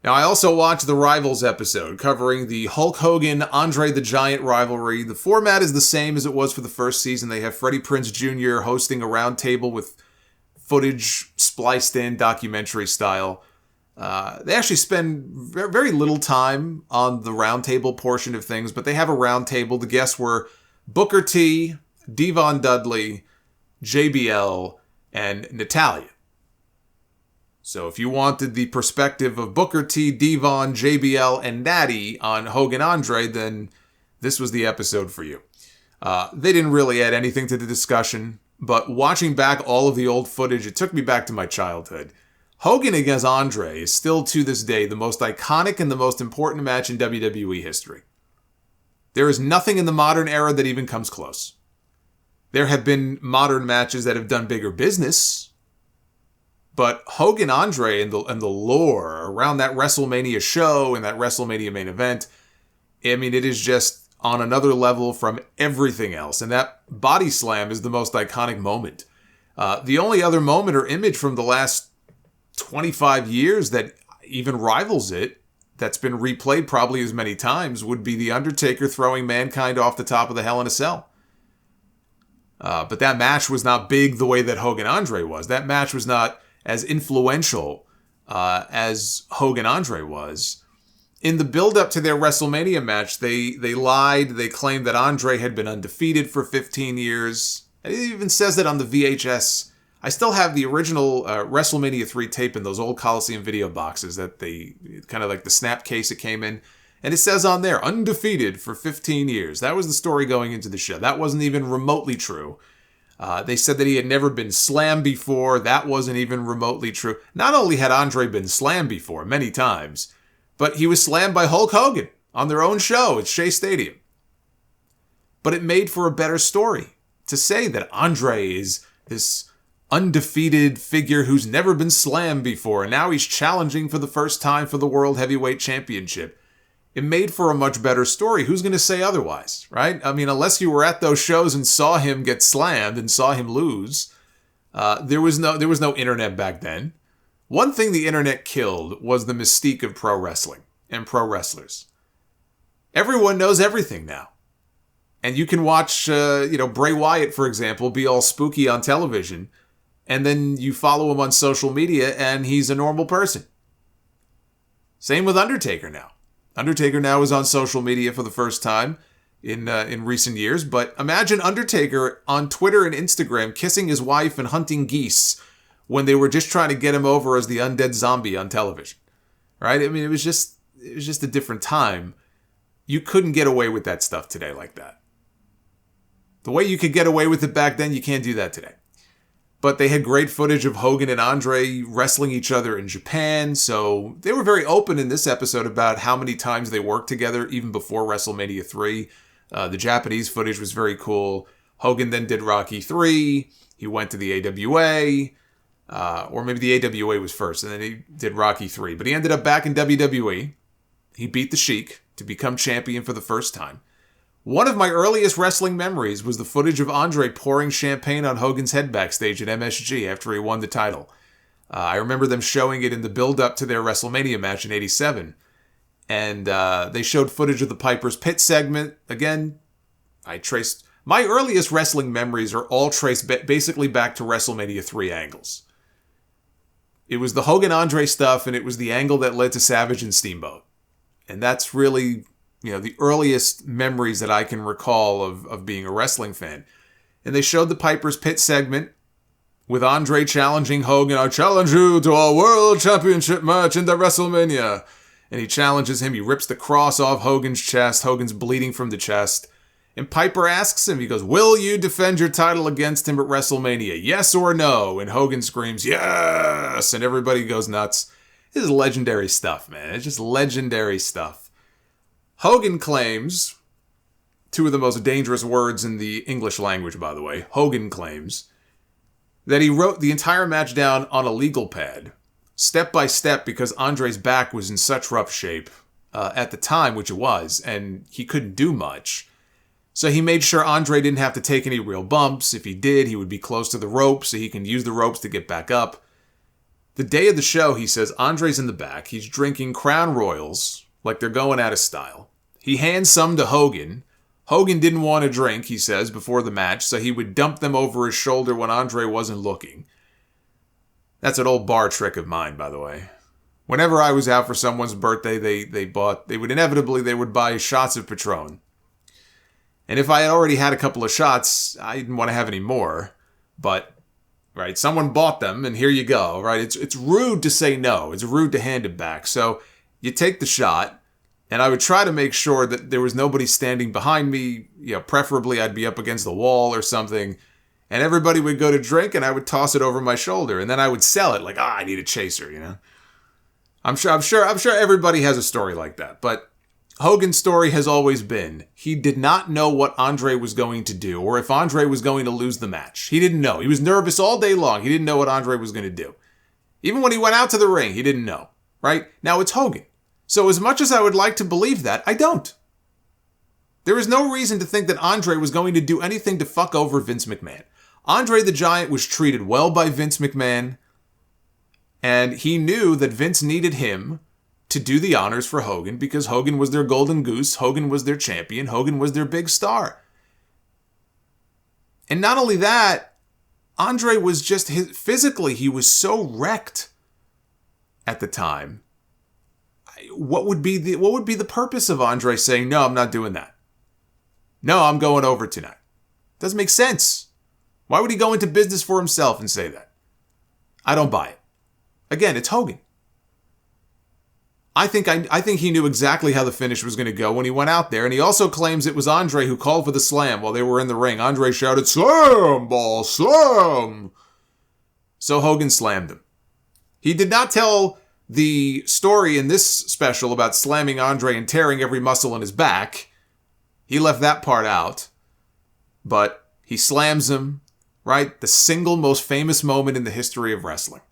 Now, I also watched the Rivals episode covering the Hulk Hogan, Andre the Giant rivalry. The format is the same as it was for the first season. They have Freddie Prinze Jr. hosting a roundtable with footage spliced in, documentary style. They actually spend very little time on the roundtable portion of things, but they have a roundtable. The guests were Booker T, Devon Dudley, JBL, and Natalya. So if you wanted the perspective of Booker T, Devon, JBL, and Natty on Hogan Andre, then this was the episode for you. They didn't really add anything to the discussion, but watching back all of the old footage, it took me back to my childhood. Hogan against Andre is still to this day the most iconic and the most important match in WWE history. There is nothing in the modern era that even comes close. There have been modern matches that have done bigger business, but Hogan Andre and the lore around that WrestleMania show and that WrestleMania main event, I mean, it is just on another level from everything else. And that body slam is the most iconic moment. The only other moment or image from the last 25 years that even rivals it, that's been replayed probably as many times, would be The Undertaker throwing Mankind off the top of the Hell in a Cell. But that match was not big the way that Hogan Andre was. That match was not as influential as Hogan Andre was. In the build-up to their WrestleMania match, they lied. They claimed that Andre had been undefeated for 15 years. It even says that on the VHS. I still have the original WrestleMania 3 tape in those old Coliseum video boxes that they, kind of like the snap case it came in. And it says on there, undefeated for 15 years. That was the story going into the show. That wasn't even remotely true. They said that he had never been slammed before. That wasn't even remotely true. Not only had Andre been slammed before, many times, but he was slammed by Hulk Hogan on their own show at Shea Stadium. But it made for a better story to say that Andre is this undefeated figure who's never been slammed before, and now he's challenging for the first time for the World Heavyweight Championship. It made for a much better story. Who's going to say otherwise, right? I mean, unless you were at those shows and saw him get slammed and saw him lose, there was no internet back then. One thing the internet killed was the mystique of pro wrestling and pro wrestlers. Everyone knows everything now. And you can watch, Bray Wyatt, for example, be all spooky on television, and then you follow him on social media and he's a normal person. Same with Undertaker now. Undertaker now is on social media for the first time in recent years, but imagine Undertaker on Twitter and Instagram kissing his wife and hunting geese when they were just trying to get him over as the undead zombie on television, right? I mean, it was just a different time. You couldn't get away with that stuff today like that. The way you could get away with it back then, you can't do that today. But they had great footage of Hogan and Andre wrestling each other in Japan, so they were very open in this episode about how many times they worked together, even before WrestleMania 3. The Japanese footage was very cool. Hogan then did Rocky 3. He went to the AWA, or maybe the AWA was first, and then he did Rocky 3. But he ended up back in WWE. He beat the Sheik to become champion for the first time. One of my earliest wrestling memories was the footage of Andre pouring champagne on Hogan's head backstage at MSG after he won the title. I remember them showing it in the build-up to their WrestleMania match in '87. And they showed footage of the Piper's Pit segment. Again, my earliest wrestling memories are all traced basically back to WrestleMania 3 angles. It was the Hogan-Andre stuff, and it was the angle that led to Savage and Steamboat. And that's really, the earliest memories that I can recall of being a wrestling fan. And they showed the Piper's Pit segment with Andre challenging Hogan. I challenge you to a world championship match in the WrestleMania. And he challenges him. He rips the cross off Hogan's chest. Hogan's bleeding from the chest. And Piper asks him, he goes, will you defend your title against him at WrestleMania? Yes or no? And Hogan screams, yes! And everybody goes nuts. This is legendary stuff, man. It's just legendary stuff. Hogan claims, two of the most dangerous words in the English language, by the way, Hogan claims that he wrote the entire match down on a legal pad, step by step, because Andre's back was in such rough shape at the time, which it was, and he couldn't do much. So he made sure Andre didn't have to take any real bumps. If he did, he would be close to the ropes so he can use the ropes to get back up. The day of the show, he says, Andre's in the back. He's drinking Crown Royals like they're going out of style. He hands some to Hogan. Hogan didn't want to drink, he says, before the match, so he would dump them over his shoulder when Andre wasn't looking. That's an old bar trick of mine, by the way. Whenever I was out for someone's birthday, they would buy shots of Patron. And if I had already had a couple of shots, I didn't want to have any more. But, right, someone bought them, and here you go, right? It's rude to say no. It's rude to hand it back. So you take the shot, and I would try to make sure that there was nobody standing behind me. Preferably I'd be up against the wall or something. And everybody would go to drink, and I would toss it over my shoulder. And then I would sell it like, I need a chaser, I'm sure everybody has a story like that. But Hogan's story has always been, he did not know what Andre was going to do, or if Andre was going to lose the match. He didn't know. He was nervous all day long. He didn't know what Andre was going to do. Even when he went out to the ring, he didn't know, right? Now it's Hogan. So as much as I would like to believe that, I don't. There is no reason to think that Andre was going to do anything to fuck over Vince McMahon. Andre the Giant was treated well by Vince McMahon, and he knew that Vince needed him to do the honors for Hogan because Hogan was their golden goose, Hogan was their champion, Hogan was their big star. And not only that, Andre was just, physically, he was so wrecked at the time. What would be the purpose of Andre saying, no, I'm not doing that? No, I'm going over tonight. Doesn't make sense. Why would he go into business for himself and say that? I don't buy it. Again, it's Hogan. I think he knew exactly how the finish was going to go when he went out there, and he also claims it was Andre who called for the slam while they were in the ring. Andre shouted, "Slam, ball, slam!" So Hogan slammed him. He did not tell the story in this special about slamming Andre and tearing every muscle in his back. He left that part out. But he slams him, right? The single most famous moment in the history of wrestling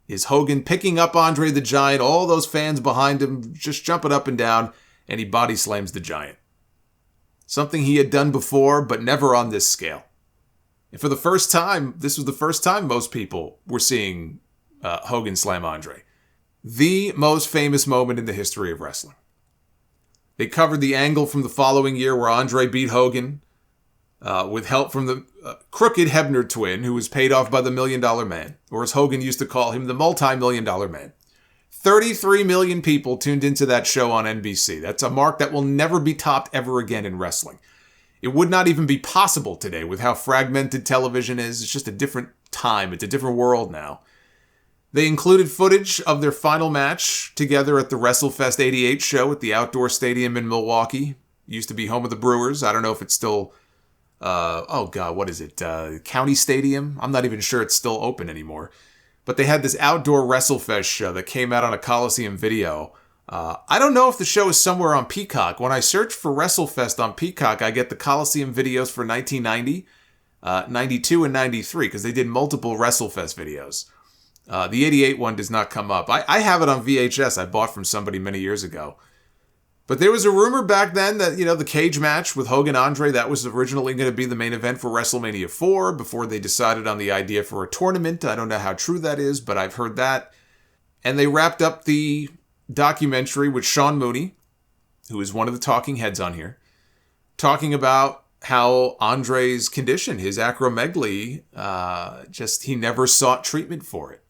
is Hogan picking up Andre the Giant, all those fans behind him just jumping up and down, and he body slams the Giant. Something he had done before, but never on this scale. And for the first time, this was the first time most people were seeing Hogan slam Andre. The most famous moment in the history of wrestling. They covered the angle from the following year where Andre beat Hogan with help from the crooked Hebner twin, who was paid off by the $1 Million Man, or as Hogan used to call him, the multi-million-dollar man. 33 million people tuned into that show on NBC. That's a mark that will never be topped ever again in wrestling. It would not even be possible today with how fragmented television is. It's just a different time. It's a different world now. They included footage of their final match together at the WrestleFest 88 show at the outdoor stadium in Milwaukee. It used to be home of the Brewers. I don't know if it's still... what is it? County Stadium? I'm not even sure it's still open anymore. But they had this outdoor WrestleFest show that came out on a Coliseum video. I don't know if the show is somewhere on Peacock. When I search for WrestleFest on Peacock, I get the Coliseum videos for 1990, 92, and 93, because they did multiple WrestleFest videos. The 88 one does not come up. I have it on VHS I bought from somebody many years ago. But there was a rumor back then that, the cage match with Hogan Andre, that was originally going to be the main event for WrestleMania 4 before they decided on the idea for a tournament. I don't know how true that is, but I've heard that. And they wrapped up the documentary with Sean Mooney, who is one of the talking heads on here, talking about how Andre's condition, his acromegaly, he never sought treatment for it.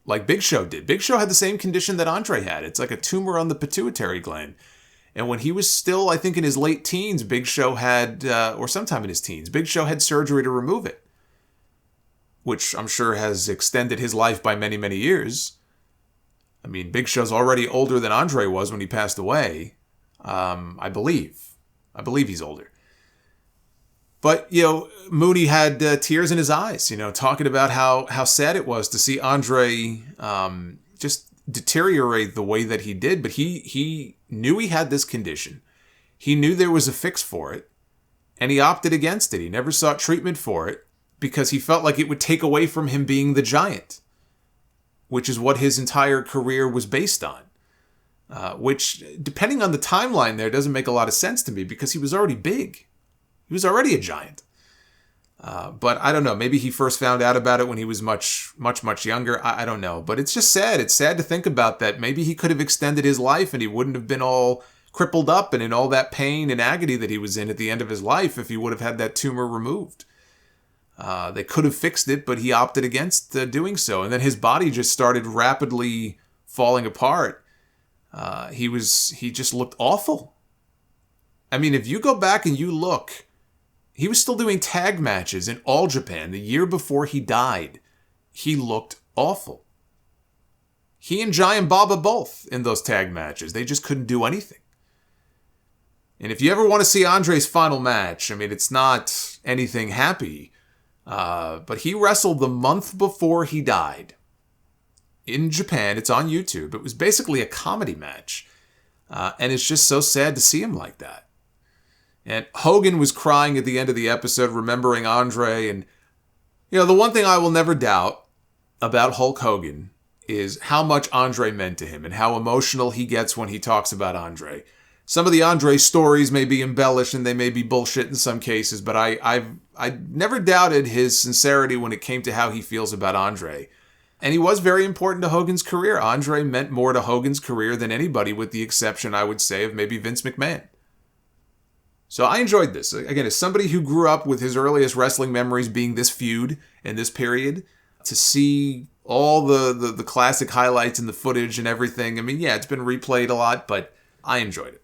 Like Big Show did. Big Show had the same condition that Andre had. It's like a tumor on the pituitary gland. And when he was still, I think in his late teens, Big Show had, or sometime in his teens, Big Show had surgery to remove it. Which I'm sure has extended his life by many, many years. I mean, Big Show's already older than Andre was when he passed away. I believe he's older. But, Mooney had tears in his eyes, talking about how sad it was to see Andre just deteriorate the way that he did. But he knew he had this condition. He knew there was a fix for it. And he opted against it. He never sought treatment for it because he felt like it would take away from him being the Giant, which is what his entire career was based on. Which, depending on the timeline there, doesn't make a lot of sense to me because he was already big. He was already a giant. But I don't know. Maybe he first found out about it when he was much, much, much younger. I don't know. But it's just sad. It's sad to think about that. Maybe he could have extended his life and he wouldn't have been all crippled up and in all that pain and agony that he was in at the end of his life if he would have had that tumor removed. They could have fixed it, but he opted against doing so. And then his body just started rapidly falling apart. He just looked awful. I mean, if you go back and you look, he was still doing tag matches in All Japan the year before he died. He looked awful. He and Giant Baba both in those tag matches. They just couldn't do anything. And if you ever want to see Andre's final match, I mean, it's not anything happy. But he wrestled the month before he died in Japan. It's on YouTube. It was basically a comedy match. And it's just so sad to see him like that. And Hogan was crying at the end of the episode, remembering Andre. And, you know, the one thing I will never doubt about Hulk Hogan is how much Andre meant to him and how emotional he gets when he talks about Andre. Some of the Andre stories may be embellished and they may be bullshit in some cases, but I never doubted his sincerity when it came to how he feels about Andre. And he was very important to Hogan's career. Andre meant more to Hogan's career than anybody, with the exception, I would say, of maybe Vince McMahon. So I enjoyed this. Again, as somebody who grew up with his earliest wrestling memories being this feud and this period, to see all the classic highlights and the footage and everything, I mean, yeah, it's been replayed a lot, but I enjoyed it.